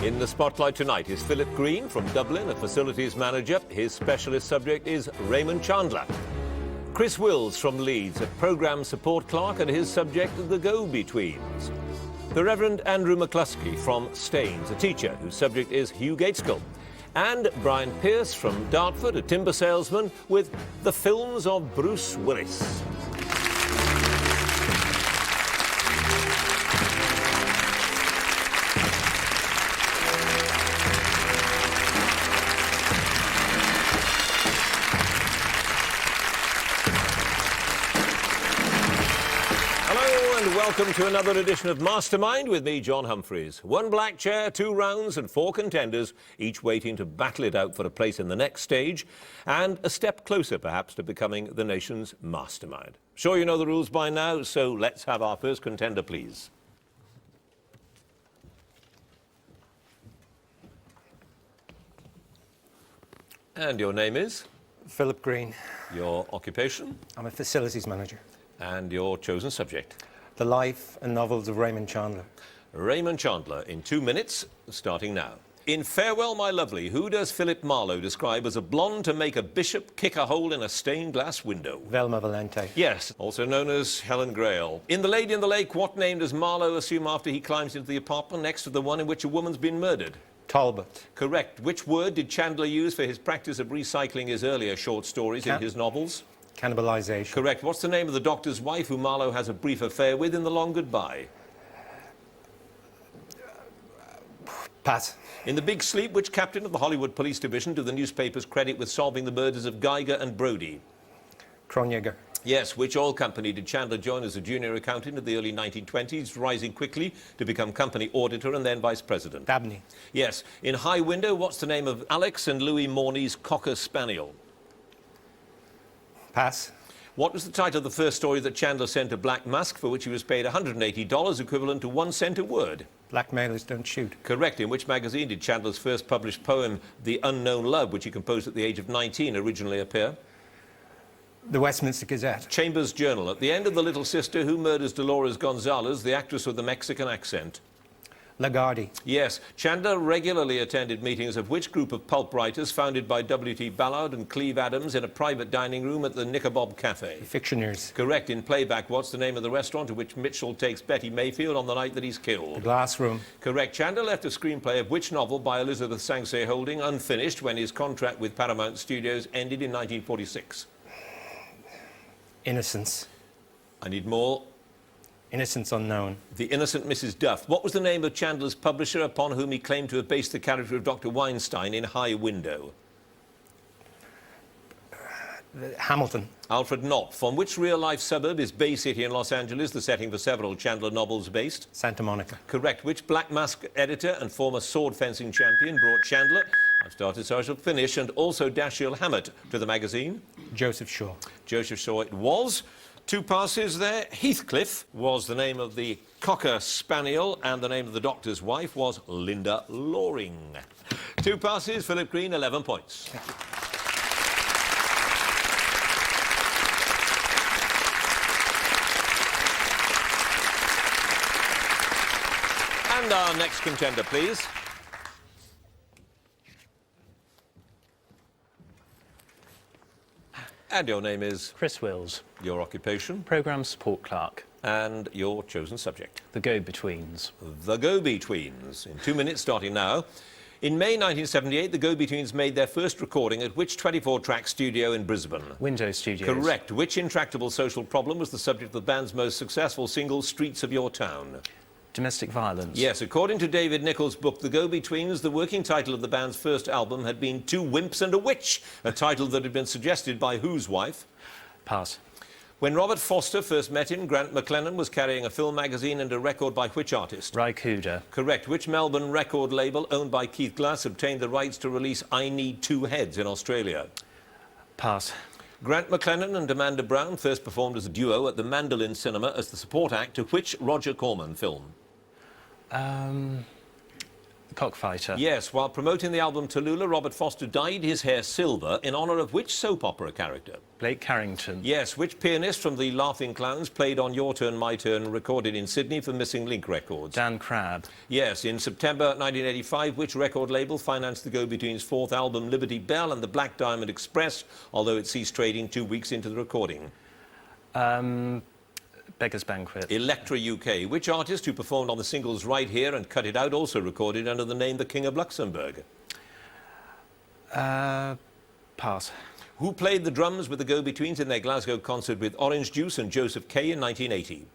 In the spotlight tonight is Philip Green from Dublin, a facilities manager. His specialist subject is Raymond Chandler. Chris Wills from Leeds, a programme support clerk, and his subject, the go-betweens. The Reverend Andrew McLuskey from Staines, a teacher whose subject is Hugh Gaitskell. And Brian Pearce from Dartford, a timber salesman, with the films of Bruce Willis. Welcome to another edition of Mastermind with me, John Humphreys. One black chair, 2 rounds and 4 contenders, each waiting to battle it out for a place in the next stage and a step closer, perhaps, to becoming the nation's mastermind. Sure you know the rules by now, so let's have our first contender, please. And your name is? Philip Green. Your occupation? I'm a facilities manager. And your chosen subject? The life and novels of Raymond Chandler. Raymond Chandler, in 2 minutes, starting now. In Farewell, My Lovely, who does Philip Marlowe describe as a blonde to make a bishop kick a hole in a stained glass window? Velma Valente. Yes, also known as Helen Grail. In The Lady in the Lake, what name does Marlowe assume after he climbs into the apartment next to the one in which a woman's been murdered? Talbot. Correct. Which word did Chandler use for his practice of recycling his earlier short stories in his novels? Cannibalization. Correct. What's the name of the doctor's wife who Marlowe has a brief affair with in The Long Goodbye? Pass. In The Big Sleep, which captain of the Hollywood Police Division do the newspapers credit with solving the murders of Geiger and Brody? Kronjäger. Yes. Which oil company did Chandler join as a junior accountant in the early 1920s, rising quickly to become company auditor and then vice president? Dabney. Yes. In High Window, what's the name of Alex and Louis Morney's Cocker Spaniel? Pass. What was the title of the first story that Chandler sent a Black Mask, for which he was paid $180, equivalent to 1 cent a word? Blackmailers don't shoot. Correct. In which magazine did Chandler's first published poem, The Unknown Love, which he composed at the age of 19, originally appear? The Westminster Gazette. Chambers Journal. At the end of The Little Sister, who murders Dolores Gonzalez, the actress with the Mexican accent? Lagarde. Yes. Chandler regularly attended meetings of which group of pulp writers founded by W.T. Ballard and Cleve Adams in a private dining room at the Knickerbob Cafe? The Fictioneers. Correct. In Playback, what's the name of the restaurant to which Mitchell takes Betty Mayfield on the night that he's killed? The Glass Room. Correct. Chandler left a screenplay of which novel by Elizabeth Sangsay Holding unfinished when his contract with Paramount Studios ended in 1946? Innocence. I need more. Innocence Unknown. The Innocent Mrs. Duff. What was the name of Chandler's publisher upon whom he claimed to have based the character of Dr. Weinstein in High Window? Hamilton. Alfred Knopf. On which real-life suburb is Bay City in Los Angeles, the setting for several Chandler novels based? Santa Monica. Correct. Which Black Mask editor and former sword fencing champion brought Chandler, I've started so I shall finish, and also Dashiell Hammett to the magazine? Joseph Shaw. Joseph Shaw it was. 2 passes there. Heathcliff was the name of the Cocker Spaniel, and the name of the doctor's wife was Linda Loring. 2 passes. Philip Green, 11 points. Thank you. And our next contender, please. And your name is? Chris Wills. Your occupation? Programme support clerk. And your chosen subject? The go-betweens. The Go-Betweens. In 2 minutes, starting now. In May 1978, the Go-Betweens made their first recording at which 24-track studio in Brisbane? Window Studios. Correct. Which intractable social problem was the subject of the band's most successful single, Streets of Your Town? Domestic violence. Yes, according to David Nichols' book, The Go-Betweens, the working title of the band's first album had been Two Wimps and a Witch, a title that had been suggested by whose wife? Pass. When Robert Foster first met him, Grant McLennan was carrying a film magazine and a record by which artist? Ry Cooder. Correct. Which Melbourne record label, owned by Keith Glass, obtained the rights to release I Need Two Heads in Australia? Pass. Grant McLennan and Amanda Brown first performed as a duo at the Mandolin Cinema as the support act to which Roger Corman film? Cockfighter. Yes, while promoting the album Tallulah, Robert Foster dyed his hair silver in honour of which soap opera character? Blake Carrington. Yes, which pianist from the Laughing Clowns played on Your Turn, My Turn, recorded in Sydney for Missing Link Records? Dan Crabb. Yes, in September 1985, which record label financed the Go-Betweens' fourth album, Liberty Bell and the Black Diamond Express, although it ceased trading 2 weeks into the recording? Beggar's Banquet. Elektra UK. Which artist who performed on the singles Right Here and Cut It Out also recorded under the name The King of Luxembourg? Pass. Who played the drums with the Go-Betweens in their Glasgow concert with Orange Juice and Joseph Kay in 1980?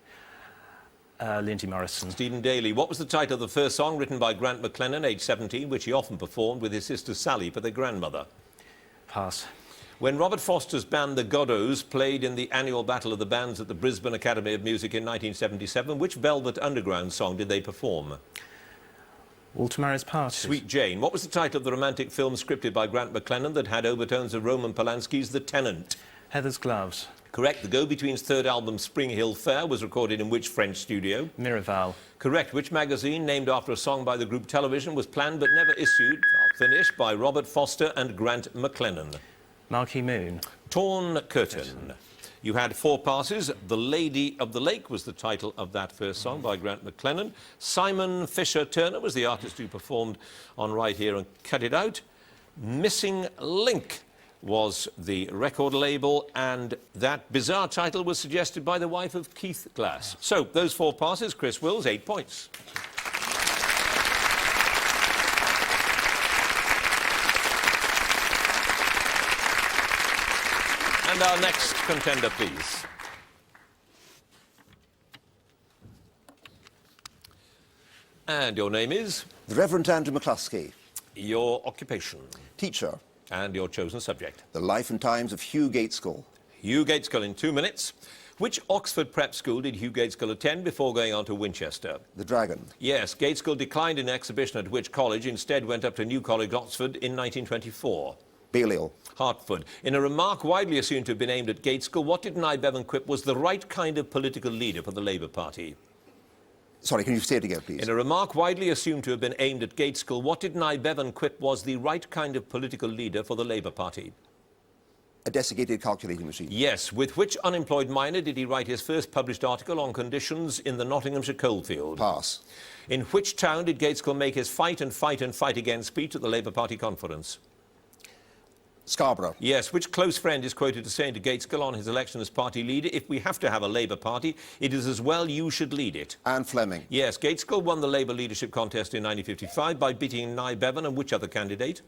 Lindsay Morrison. Stephen Daly. What was the title of the first song written by Grant McLennan, age 17, which he often performed with his sister Sally for their grandmother? Pass. When Robert Foster's band The Goddos played in the annual Battle of the Bands at the Brisbane Academy of Music in 1977, which Velvet Underground song did they perform? Ultimaris Party. Sweet Jane. What was the title of the romantic film scripted by Grant McLennan that had overtones of Roman Polanski's The Tenant? Heather's Gloves. Correct. The Go-Betweens' third album, Spring Hill Fair, was recorded in which French studio? Miraval. Correct. Which magazine, named after a song by the group Television, was planned but never issued, finished by Robert Foster and Grant McLennan? Marquee Moon. Torn Curtain. You had 4 passes. The Lady of the Lake was the title of that first song by Grant McLennan. Simon Fisher Turner was the artist who performed on Right Here and Cut It Out. Missing Link was the record label, and that bizarre title was suggested by the wife of Keith Glass. So, those 4 passes, Chris Wills, 8 points. And our next contender, please. And your name is? The Reverend Andrew McLuskey. Your occupation? Teacher. And your chosen subject? The Life and Times of Hugh Gaitskell. Hugh Gaitskell in 2 minutes. Which Oxford prep school did Hugh Gaitskell attend before going on to Winchester? The Dragon. Yes, Gaitskell declined an exhibition at which college, instead went up to New College, Oxford in 1924? Balliol. Hertford. In a remark widely assumed to have been aimed at Gaitskell, what did Nye Bevan quip was the right kind of political leader for the Labour Party? Sorry, can you say it again, please? In a remark widely assumed to have been aimed at Gaitskell, what did Nye Bevan quip was the right kind of political leader for the Labour Party? A desiccated calculating machine. Yes. With which unemployed miner did he write his first published article on conditions in the Nottinghamshire coalfield? Pass. In which town did Gaitskell make his fight and fight and fight again speech at the Labour Party conference? Scarborough. Yes. Which close friend is quoted as saying to Gaitskell on his election as party leader, if we have to have a Labour Party, it is as well you should lead it? Anne Fleming. Yes. Gaitskell won the Labour leadership contest in 1955 by beating Nye Bevan and which other candidate?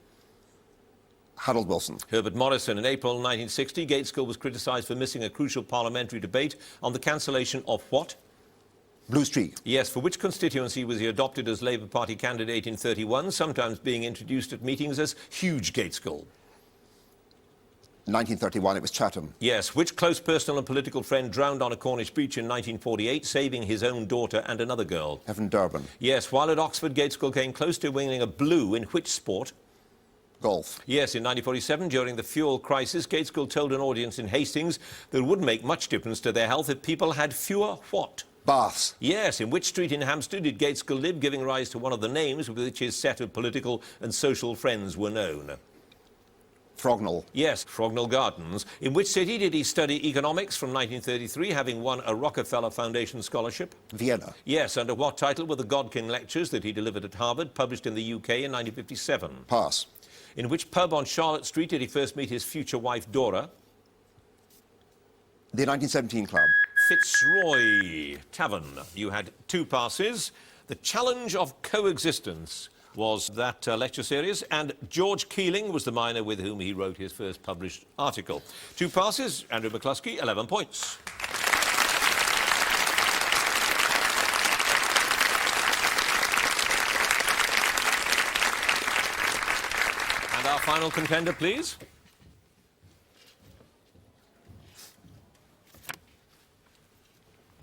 Harold Wilson. Herbert Morrison. In April 1960, Gaitskell was criticised for missing a crucial parliamentary debate on the cancellation of what? Blue Streak. Yes. For which constituency was he adopted as Labour Party candidate in 31, sometimes being introduced at meetings as Huge Gaitskell? 1931, it was Chatham. Yes. Which close personal and political friend drowned on a Cornish beach in 1948, saving his own daughter and another girl? Evan Durbin. Yes. While at Oxford, Gaitskell came close to winning a blue in which sport? Golf. Yes. In 1947, during the fuel crisis, Gaitskell told an audience in Hastings that it wouldn't make much difference to their health if people had fewer what? Baths. Yes. In which street in Hampstead did Gaitskell live, giving rise to one of the names with which his set of political and social friends were known? Frognall. Yes, Frognall Gardens. In which city did he study economics from 1933, having won a Rockefeller Foundation scholarship? Vienna. Yes, under what title were the Godkin lectures that he delivered at Harvard, published in the UK in 1957? Pass. In which pub on Charlotte Street did he first meet his future wife, Dora? The 1917 Club. Fitzroy Tavern. You had 2 passes. The Challenge of Coexistence was that lecture series, and George Keeling was the miner with whom he wrote his first published article. 2 passes, Andrew McLuskey, 11 points. And our final contender, please.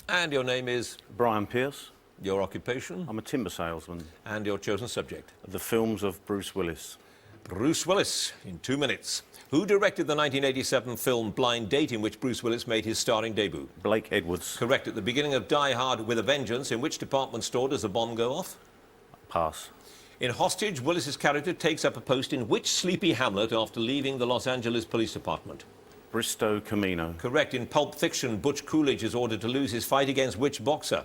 And your name is? Brian Pearce. Your occupation? I'm a timber salesman. And your chosen subject? The films of Bruce Willis. Bruce Willis, in 2 minutes. Who directed the 1987 film Blind Date, in which Bruce Willis made his starring debut? Blake Edwards. Correct. At the beginning of Die Hard with a Vengeance, in which department store does the bomb go off? Pass. In Hostage, Willis's character takes up a post in which sleepy hamlet after leaving the Los Angeles Police Department? Bristow Camino. Correct. In Pulp Fiction, Butch Coolidge is ordered to lose his fight against which boxer?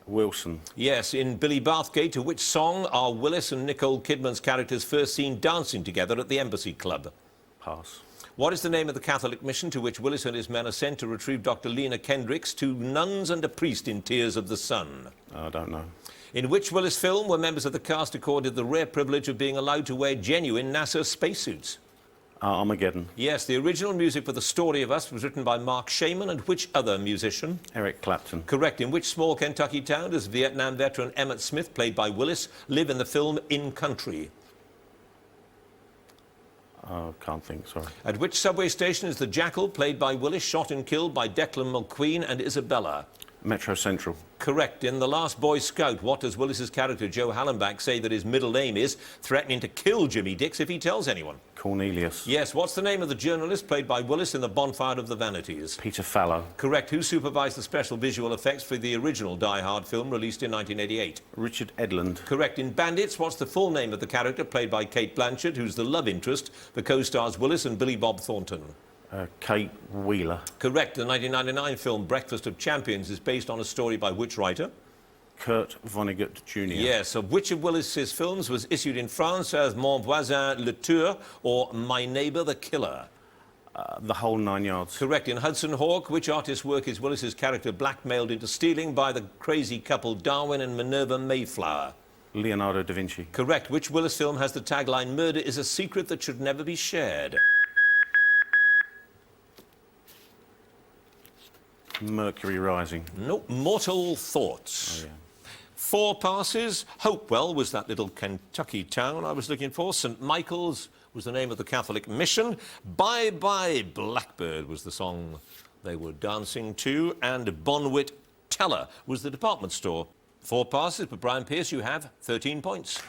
Wilson. Yes. In Billy Bathgate, to which song are Willis and Nicole Kidman's characters first seen dancing together at the Embassy Club? Pass. What is the name of the Catholic mission to which Willis and his men are sent to retrieve Dr. Lena Kendricks, two nuns and a priest in Tears of the Sun? I don't know. In which Willis film were members of the cast accorded the rare privilege of being allowed to wear genuine NASA spacesuits? Armageddon. Yes, the original music for The Story of Us was written by Mark Shaman and which other musician? Eric Clapton. Correct. In which small Kentucky town does Vietnam veteran Emmett Smith, played by Willis, live in the film In Country? Can't think, sorry. At which subway station is the Jackal, played by Willis, shot and killed by Declan McQueen and Isabella? Metro Central. Correct. In The Last Boy Scout, what does Willis's character Joe Hallenbach say that his middle name is, threatening to kill Jimmy Dix if he tells anyone? Cornelius. Yes. What's the name of the journalist played by Willis in The Bonfire of the Vanities? Peter Fallow. Correct. Who supervised the special visual effects for the original Die Hard film released in 1988? Richard Edlund. Correct. In Bandits, what's the full name of the character played by Kate Blanchett, who's the love interest for co-stars Willis and Billy Bob Thornton? Kate Wheeler. Correct. The 1999 film Breakfast of Champions is based on a story by which writer? Kurt Vonnegut Jr. Yes. Of which of Willis's films was issued in France as Mon Voisin le Tueur or My Neighbour the Killer? The Whole Nine Yards. Correct. In Hudson Hawk, which artist's work is Willis's character blackmailed into stealing by the crazy couple Darwin and Minerva Mayflower? Leonardo da Vinci. Correct. Which Willis film has the tagline, "Murder is a secret that should never be shared"? Mercury Rising. Nope. Mortal Thoughts. Oh, yeah. 4 passes. Hopewell was that little Kentucky town I was looking for. St. Michael's was the name of the Catholic mission. Bye Bye Blackbird was the song they were dancing to. And Bonwit Teller was the department store. 4 passes, but Brian Pearce, you have 13 points.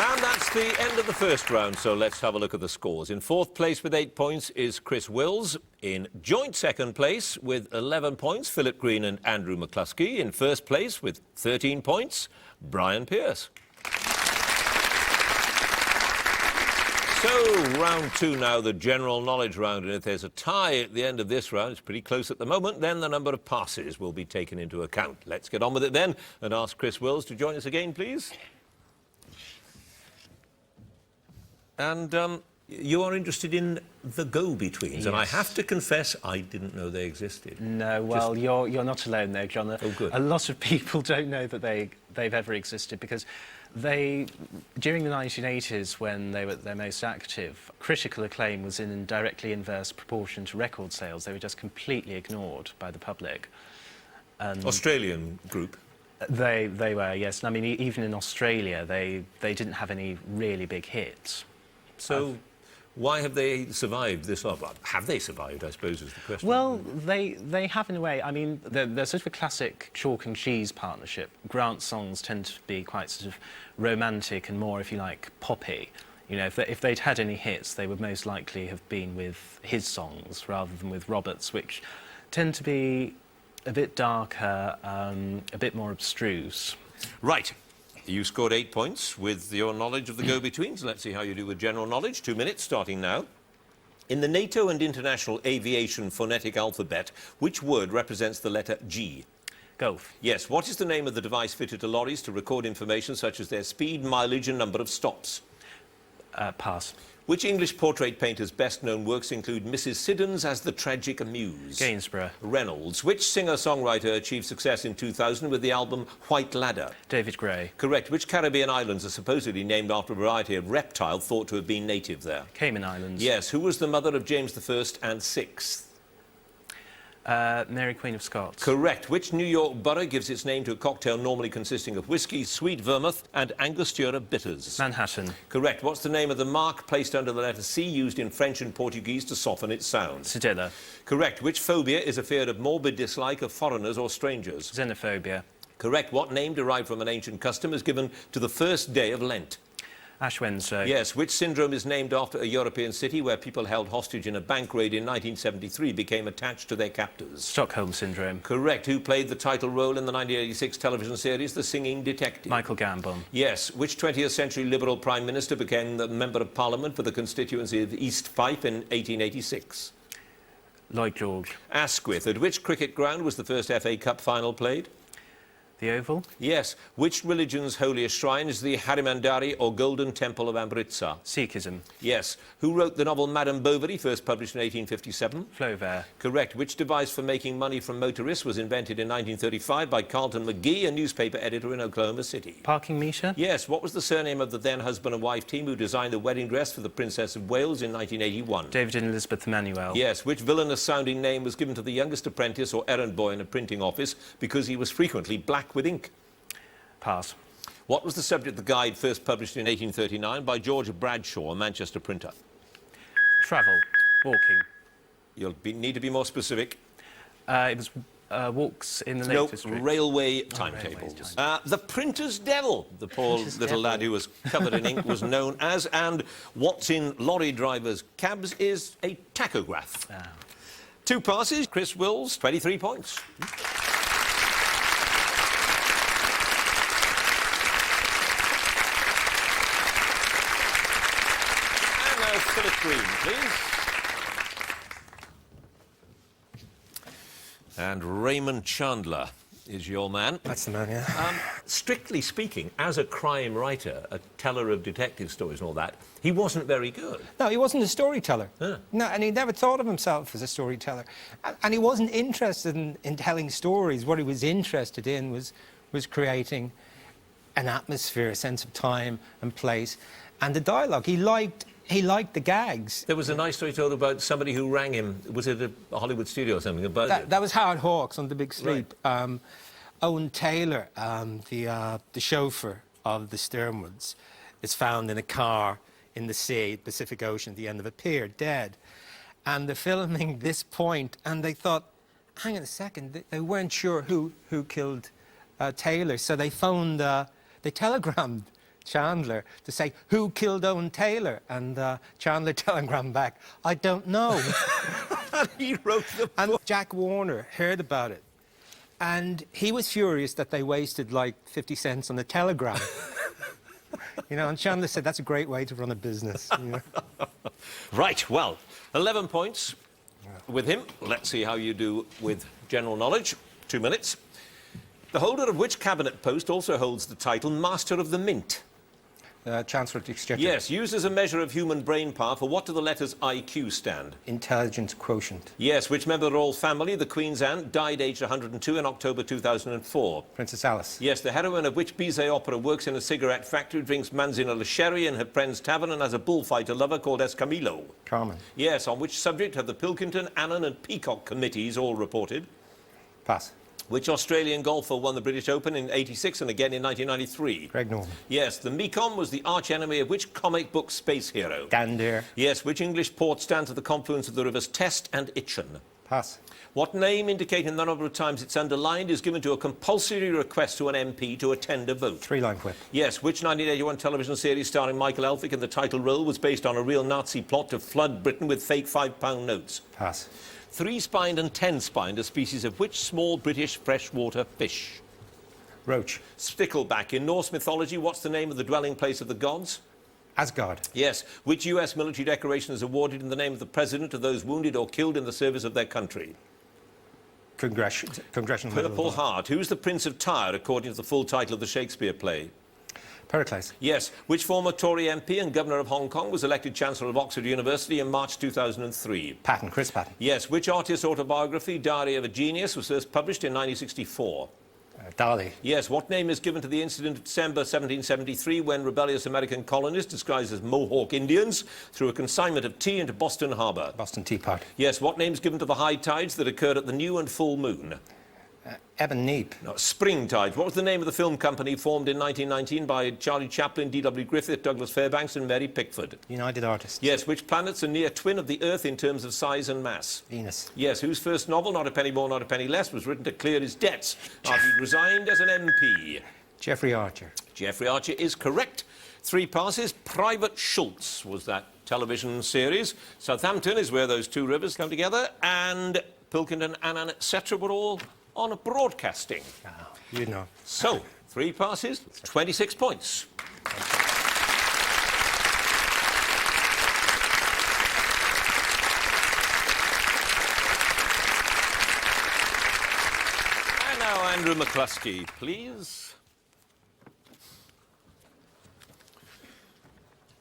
And that's the end of the first round, so let's have a look at the scores. In 4th place with 8 points is Chris Wills. In joint 2nd place with 11 points, Philip Green and Andrew McLuskey. In 1st place with 13 points, Brian Pearce. So, round 2 now, the general knowledge round, and if there's a tie at the end of this round, it's pretty close at the moment, then the number of passes will be taken into account. Let's get on with it then, and ask Chris Wills to join us again, please. And you are interested in the go-betweens, yes. And I have to confess, I didn't know they existed. No, well, you're not alone there, John. Oh, good. A lot of people don't know that they've ever existed because they, during the 1980s, when they were at their most active, critical acclaim was in directly inverse proportion to record sales. They were just completely ignored by the public. Australian group. They were, yes. And I mean, even in Australia, they didn't have any really big hits. So, why have they survived this? Well, have they survived, I suppose, is the question. Well, they have in a way. I mean, they're sort of a classic chalk and cheese partnership. Grant's songs tend to be quite sort of romantic and more, if you like, poppy. You know, if they'd had any hits, they would most likely have been with his songs rather than with Robert's, which tend to be a bit darker, a bit more abstruse. Right. You scored 8 points with your knowledge of the go-betweens. Let's see how you do with general knowledge. 2 minutes, starting now. In the NATO and International Aviation Phonetic Alphabet, which word represents the letter G? Golf. Yes. What is the name of the device fitted to lorries to record information such as their speed, mileage and number of stops? Pass. Which English portrait painter's best-known works include Mrs. Siddons as the Tragic Muse? Gainsborough. Reynolds. Which singer-songwriter achieved success in 2000 with the album White Ladder? David Gray. Correct. Which Caribbean islands are supposedly named after a variety of reptile thought to have been native there? Cayman Islands. Yes. Who was the mother of James I and VI? Mary Queen of Scots. Correct. Which New York borough gives its name to a cocktail normally consisting of whiskey, sweet vermouth and Angostura bitters? Manhattan. Correct. What's the name of the mark placed under the letter C used in French and Portuguese to soften its sound? Cedilla. Correct. Which phobia is a fear of morbid dislike of foreigners or strangers? Xenophobia. Correct. What name derived from an ancient custom is given to the first day of Lent? Ash Wednesday. Yes, which syndrome is named after a European city where people held hostage in a bank raid in 1973 became attached to their captors? Stockholm Syndrome. Correct. Who played the title role in the 1986 television series The Singing Detective? Michael Gambon. Yes. Which 20th century Liberal Prime Minister became the Member of Parliament for the constituency of East Fife in 1886? Lloyd George. Asquith. At which cricket ground was the first FA Cup final played? The Oval. Yes. Which religion's holiest shrine is the Harimandari or Golden Temple of Amritsar? Sikhism. Yes. Who wrote the novel Madame Bovary, first published in 1857? Flaubert. Correct. Which device for making money from motorists was invented in 1935 by Carlton McGee, a newspaper editor in Oklahoma City? Parking meter. Yes. What was the surname of the then husband and wife team who designed the wedding dress for the Princess of Wales in 1981? David and Elizabeth Emmanuel. Yes. Which villainous-sounding name was given to the youngest apprentice or errand boy in a printing office because he was frequently black with ink? Pass. What was the subject of the guide first published in 1839 by George Bradshaw, a Manchester printer? Travel. Walking. You'll need to be more specific. It was walks in the Lake District. Railway timetables. The printer's devil, the poor little lad who was covered in ink, was known as, and what's in lorry drivers' cabs is a tachograph. Ah. 2 passes. Chris Wills, 23 points. Philip Green, please. And Raymond Chandler is your man. That's the man, yeah. Strictly speaking, as a crime writer, a teller of detective stories and all that, he wasn't very good. No, he wasn't a storyteller. Huh. No, and he never thought of himself as a storyteller. And he wasn't interested in telling stories. What he was interested in was creating an atmosphere, a sense of time and place, and the dialogue. He liked the gags. There was a nice story told about somebody who rang him. Was it a Hollywood studio or something? About That was Howard Hawks on The Big Sleep. Right. Owen Taylor, the chauffeur of the Sternwoods, is found in a car in the sea, Pacific Ocean, at the end of a pier, dead. And they're filming this point, and they thought, hang on a second, they weren't sure who killed Taylor, so they phoned, they telegrammed Chandler to say, who killed Owen Taylor? And Chandler telegrammed back, I don't know. He wrote the And Jack Warner heard about it. And he was furious that they wasted like 50 cents on the telegram. You know, and Chandler said, that's a great way to run a business. You know? Right, well, 11 points with him. Let's see how you do with general knowledge. 2 minutes. The holder of which cabinet post also holds the title Master of the Mint? Chancellor of the Exchequer. Yes, used as a measure of human brain power, for what do the letters IQ stand? Intelligence quotient. Yes, which member of the royal family, the Queen's aunt, died aged 102 in October 2004? Princess Alice. Yes, the heroine of which Bizet opera works in a cigarette factory, drinks Manzanilla sherry in her friend's tavern, and has a bullfighter lover called Escamillo? Carmen. Yes, on which subject have the Pilkington, Annan and Peacock committees all reported? Pass. Which Australian golfer won the British Open in '86 and again in 1993? Greg Norman. Yes, the Mekong was the arch-enemy of which comic book space hero? Dan Dare. Yes, which English port stands at the confluence of the rivers Test and Itchen? Pass. What name, indicating the number of times it's underlined, is given to a compulsory request to an MP to attend a vote? Three-line whip. Yes, which 1981 television series starring Michael Elphick in the title role was based on a real Nazi plot to flood Britain with fake £5 notes? Pass. 3-spined and 10-spined are species of which small British freshwater fish? Roach. Stickleback. In Norse mythology, what's the name of the dwelling place of the gods? Asgard. Yes. Which US military decoration is awarded in the name of the president to those wounded or killed in the service of their country? Congressional Medal of Purple Honor. Heart. Who's the Prince of Tyre, according to the full title of the Shakespeare play? Pericles. Yes. Which former Tory MP and Governor of Hong Kong was elected Chancellor of Oxford University in March 2003? Patton. Chris Patton. Yes. Which artist's autobiography, Diary of a Genius, was first published in 1964? Dali. Yes. What name is given to the incident of December 1773 when rebellious American colonists, disguised as Mohawk Indians, threw a consignment of tea into Boston Harbor? Boston Tea Party. Yes. What name is given to the high tides that occurred at the new and full moon? Eben Neep. No, spring tides. What was the name of the film company formed in 1919 by Charlie Chaplin, D.W. Griffith, Douglas Fairbanks and Mary Pickford? United Artists. Yes. Which planet's a near twin of the Earth in terms of size and mass? Venus. Yes. Whose first novel, Not a Penny More, Not a Penny Less, was written to clear his debts after he resigned as an MP? Jeffrey Archer. Jeffrey Archer is correct. 3 passes. Private Schultz was that television series. Southampton is where those two rivers come together. And Pilkington, Annan, etc. were all on broadcasting. You know. So, 3 passes, 26 points. And now Andrew McLuskey, please.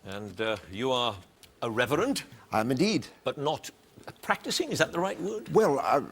And you are a reverend, I'm indeed. but not practicing, is that the right word? Well, I'm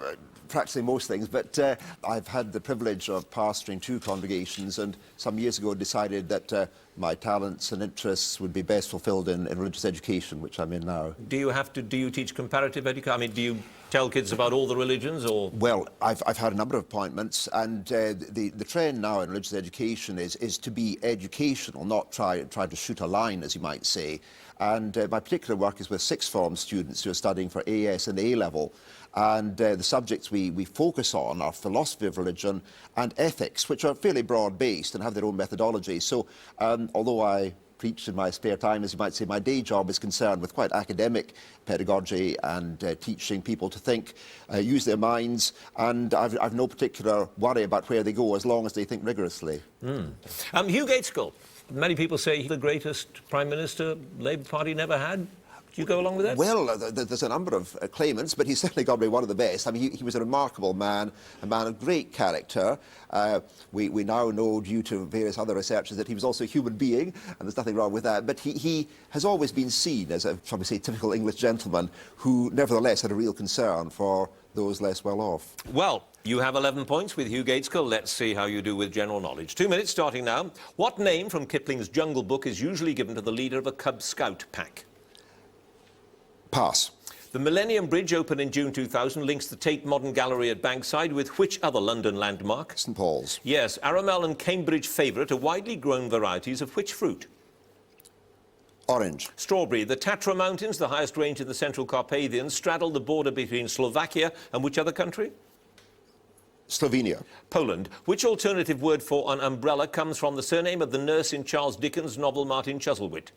practicing most things, but I've had the privilege of pastoring 2 congregations, and some years ago decided that my talents and interests would be best fulfilled in religious education, which I'm in now. Do you teach comparative education? I mean, do you tell kids about all the religions, or...? Well, I've had a number of appointments, and the trend now in religious education is to be educational, not try to shoot a line, as you might say. And my particular work is with sixth form students who are studying for AS and A-level. And the subjects we focus on are philosophy of religion and ethics, which are fairly broad-based and have their own methodology. So although I preach in my spare time, as you might say, my day job is concerned with quite academic pedagogy and teaching people to think, use their minds, and I've no particular worry about where they go as long as they think rigorously. Hugh Gaitskell. Many people say he's the greatest Prime Minister Labour Party never had. Do you go along with that? Well, there's a number of claimants, but he's certainly got to be one of the best. I mean, he was a remarkable man, a man of great character. We now know, due to various other researchers, that he was also a human being, and there's nothing wrong with that. But he has always been seen as a, shall we say, typical English gentleman who, nevertheless, had a real concern for those less well off. Well, you have 11 points with Hugh Gaitskell. Let's see how you do with general knowledge. 2 minutes starting now. What name from Kipling's Jungle Book is usually given to the leader of a Cub Scout pack? Pass. The Millennium Bridge, opened in June 2000, links the Tate Modern Gallery at Bankside with which other London landmark? St Paul's. Yes, Aramel and Cambridge favourite are widely grown varieties of which fruit? Orange. Strawberry. The Tatra Mountains, the highest range in the Central Carpathians, straddle the border between Slovakia and which other country? Slovenia. Poland. Which alternative word for an umbrella comes from the surname of the nurse in Charles Dickens' novel Martin Chuzzlewit?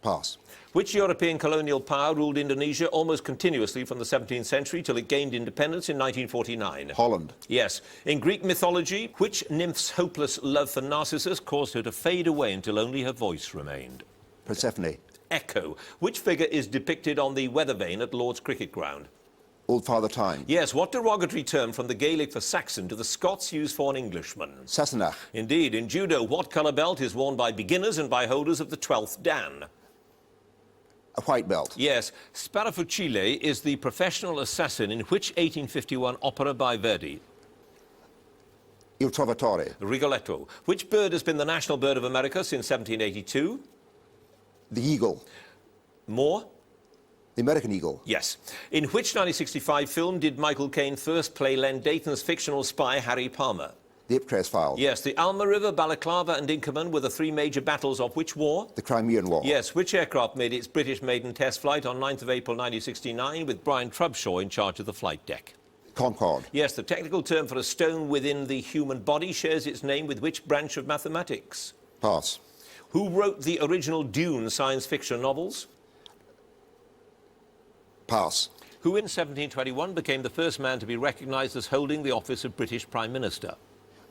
Pass. Which European colonial power ruled Indonesia almost continuously from the 17th century till it gained independence in 1949? Holland. Yes. In Greek mythology, which nymph's hopeless love for Narcissus caused her to fade away until only her voice remained? Persephone. Echo. Which figure is depicted on the weather vane at Lord's Cricket Ground? Old Father Time. Yes. What derogatory term from the Gaelic for Saxon do the Scots use for an Englishman? Sassenach. Indeed. In judo, what colour belt is worn by beginners and by holders of the 12th Dan? A white belt. Yes. Sparafucile is the professional assassin in which 1851 opera by Verdi? Il Trovatore. Rigoletto. Which bird has been the national bird of America since 1782? The Eagle. More? The American Eagle. Yes. In which 1965 film did Michael Caine first play Len Dayton's fictional spy Harry Palmer? The Ipcress Files. Yes. The Alma River, Balaclava and Inkerman were the 3 major battles of which war? The Crimean War. Yes. Which aircraft made its British maiden test flight on 9th of April 1969 with Brian Trubshaw in charge of the flight deck? Concorde. Yes. The technical term for a stone within the human body shares its name with which branch of mathematics? Pass. Who wrote the original Dune science fiction novels? Pass. Who in 1721 became the first man to be recognised as holding the office of British Prime Minister?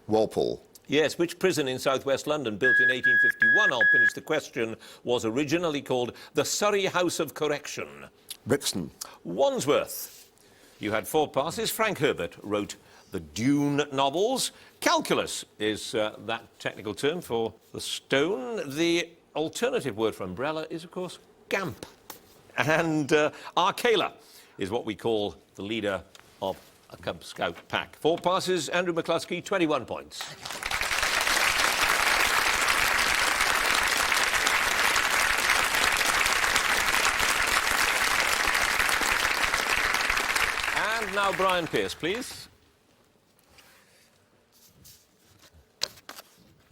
Walpole. Yes, which prison in southwest London, built in 1851, I'll finish the question, was originally called the Surrey House of Correction? Brixton. Wandsworth. You had 4 passes. Frank Herbert wrote the Dune novels. Calculus is that technical term for the stone. The alternative word for umbrella is, of course, gamp. And Arcala is what we call the leader of a Cub Scout pack. 4 passes, Andrew McLuskey, 21 points. And now Brian Pearce, please.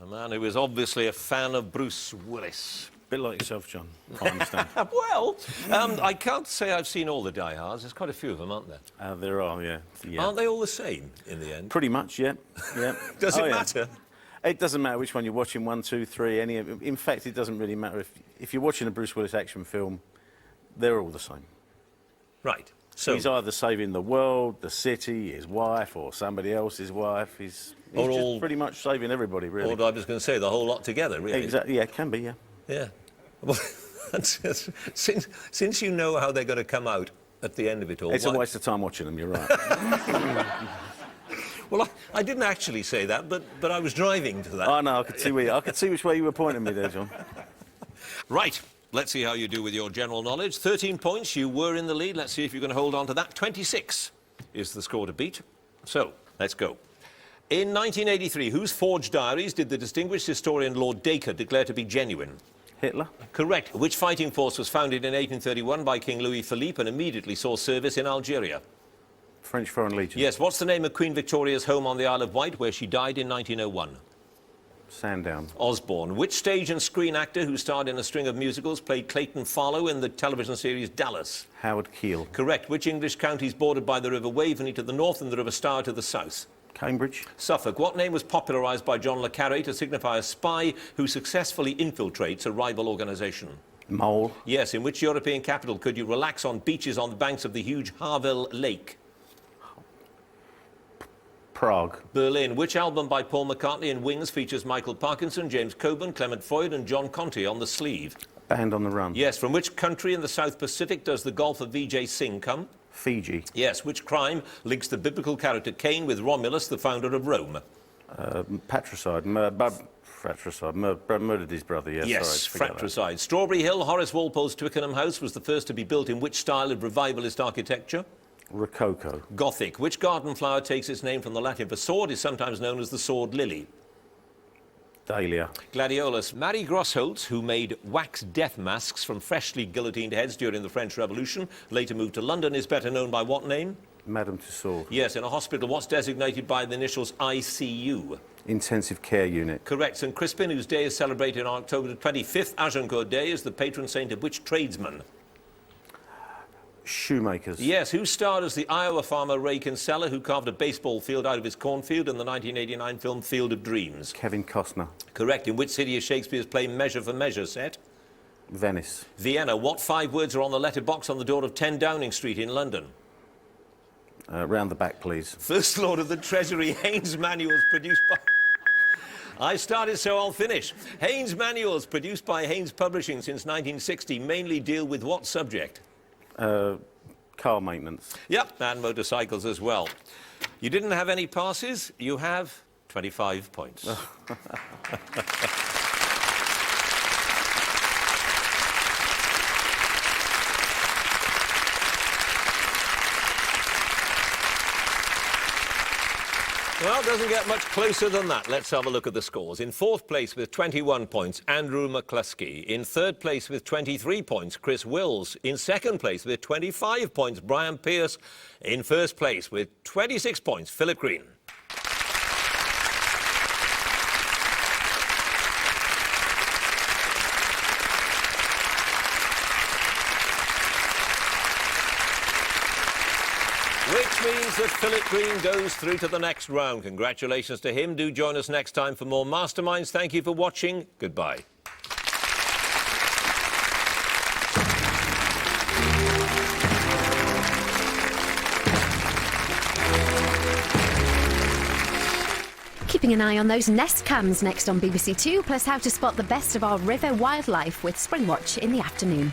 A man who is obviously a fan of Bruce Willis. Bit like yourself, John. I understand. Well, I can't say I've seen all the Die Hards. There's quite a few of them, aren't there? There are, yeah. Aren't they all the same in the end? Pretty much, yeah. Yeah. Does it yeah. matter? It doesn't matter which one you're watching, 1, 2, 3, any of it. In fact, it doesn't really matter. If you're watching a Bruce Willis action film, they're all the same. Right. So He's either saving the world, the city, his wife, or somebody else's wife. He's just pretty much saving everybody, really. Or I was going to say the whole lot together, really. Exactly. Yeah, it can be, yeah. Yeah. Well, since you know how they're going to come out at the end of it all... It's a waste of time watching them, you're right. Well, I didn't actually say that, but I was driving to that. I know, I could see which way you were pointing me there, John. Right. Let's see how you do with your general knowledge. 13 points, you were in the lead. Let's see if you can hold on to that. 26 is the score to beat. So, let's go. In 1983, whose forged diaries did the distinguished historian Lord Dacre declare to be genuine? Hitler? Correct. Which fighting force was founded in 1831 by King Louis Philippe and immediately saw service in Algeria? French Foreign Legion. Yes. What's the name of Queen Victoria's home on the Isle of Wight, where she died in 1901? Sandown. Osborne. Which stage and screen actor who starred in a string of musicals played Clayton Farlow in the television series Dallas? Howard Keel. Correct. Which English county is bordered by the River Waveney to the north and the River Stour to the south? Cambridge. Suffolk. What name was popularised by John le Carré to signify a spy who successfully infiltrates a rival organisation? Mole. Yes. In which European capital could you relax on beaches on the banks of the huge Havel Lake? Prague. Berlin. Which album by Paul McCartney and Wings features Michael Parkinson, James Coburn, Clement Foyd and John Conte on the sleeve? Band on the Run. Yes. From which country in the South Pacific does the Gulf of Vijay Singh come? Fiji. Yes. Which crime links the biblical character Cain with Romulus, the founder of Rome? Patricide. Fratricide. Murdered his brother, yes. Yes, sorry, fratricide. Strawberry Hill, Horace Walpole's Twickenham House, was the first to be built in which style of revivalist architecture? Rococo. Gothic. Which garden flower takes its name from the Latin for sword, is sometimes known as the sword lily? Dahlia. Gladiolus. Marie Grosholz, who made wax death masks from freshly guillotined heads during the French Revolution, later moved to London, is better known by what name? Madame Tussauds. Yes, in a hospital, what's designated by the initials ICU? Intensive Care Unit. Correct. St. Crispin, whose day is celebrated on October the 25th, Agincourt Day, is the patron saint of which tradesman? Shoemakers. Yes, who starred as the Iowa farmer Ray Kinsella, who carved a baseball field out of his cornfield in the 1989 film Field of Dreams? Kevin Costner. Correct. In which city is Shakespeare's play Measure for Measure set? Venice. Vienna. What 5 words are on the letterbox on the door of 10 Downing Street in London? Round the back, please. First Lord of the Treasury, Haynes Manuals, produced by... I started, so I'll finish. Haynes Manuals, produced by Haynes Publishing since 1960, mainly deal with what subject? Car maintenance. Yep, and motorcycles as well. You didn't have any passes. You have 25 points. Well, it doesn't get much closer than that. Let's have a look at the scores. In 4th place with 21 points, Andrew McLuskey. In 3rd place with 23 points, Chris Wills. In 2nd place with 25 points, Brian Pearce. In 1st place with 26 points, Philip Green. Which means that Philip Green goes through to the next round. Congratulations to him. Do join us next time for more Masterminds. Thank you for watching. Goodbye. Keeping an eye on those nest cams next on BBC Two, plus how to spot the best of our river wildlife with Springwatch in the afternoon.